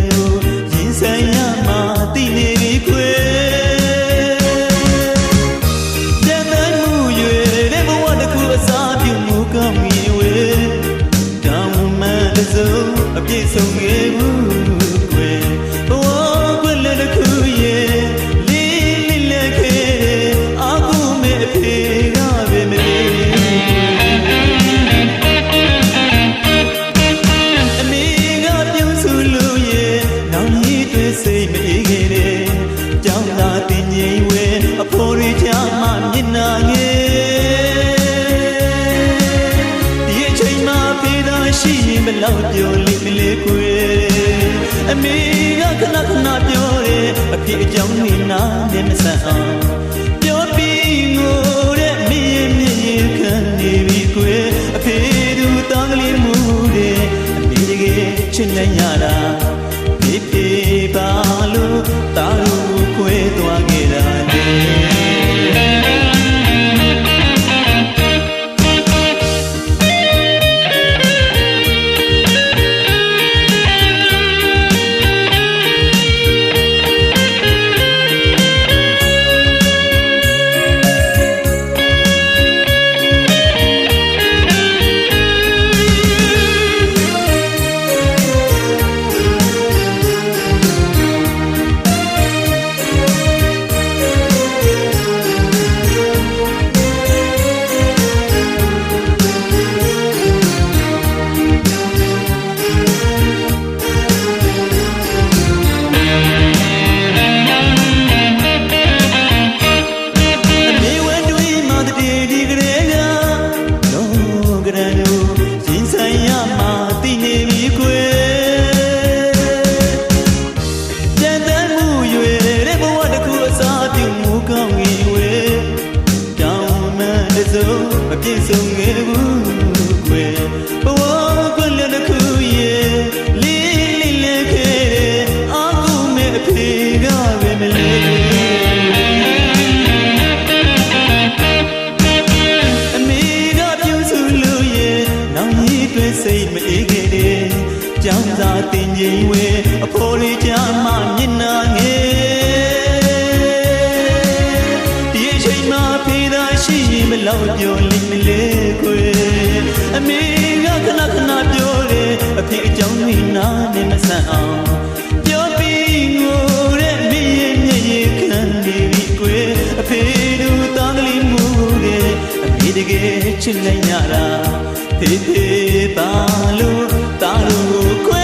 ကိုရင်ဆိုင်ရမှာသိနေပြီခွေတန်တန်မှုရွယ်တဲ့ဘဝတစ်ခုအစားပြုမှုကောင်းရင်ဝေတောင်းမှန်တစိုးအပြည့်စုံခဲ့ဘူးခွေဘဝခွက်လက်တစ်ခုရဲ့လေးလေးလက်ခဲ့အာကူမဲ့အဖေကပဲမလေးစိတ်မအေးခဲ့တဲ့ကြောင်းသာတင်ငိမ့်ဝဲအဖိုးရချာမှမျက်နာငယ်ဒီအချိန်မှာဖေးသာရှိရင်ဘလောက်ပြောလိမ့်မလဲကွယ်အမေကခဏခဏပြောတယ်အဖေအကြောင်းနေနာနဲ့မဆန်အောင်ပြောပြီးငိုတဲ့မင်းမြင်ခံနေပြီကွယ်အဖေသူတောင်းကလေးမှုတဲ့အမေတကယ်ချစ်နိုင်ရတာဖေးပါလို့တာလို့ခွဲသွားခဲ့တာလေအပြည့်စုံခဲ့ဘူးခွေဘဝခွက်လက်တစ်ခုရဲ့လေးလေးလက်ခဲ့အာကူမဲ့အဖေကပဲမလေးအမေကပြုစုလို့ရဲ့နောင်ကြီးတွေစိတ်မအေးခဲ့တဲ့ကြောင်းသာတင်ငိမ့်ဝဲအဖိုးလေးချာမှမျက်နာငယ်ဒီအချိန်မှာဖေးသာရှိရင်ဘလောက်ပြောလိမ့်မလဲခွေအမေကခဏခဏပြောတယ်အဖေအကြောင်းနေနာနဲ့မဆန်အောင်ပြောပြီးငိုတဲ့မင်းရဲ့မျက်ရည်ခံနေပြီခွေအဖေတို့တောင်းကလေးမှုတဲ့အမေတကယ်ချစ်နိုင်ရတာဖေးဖေးပါလို့တာလို့ခွေ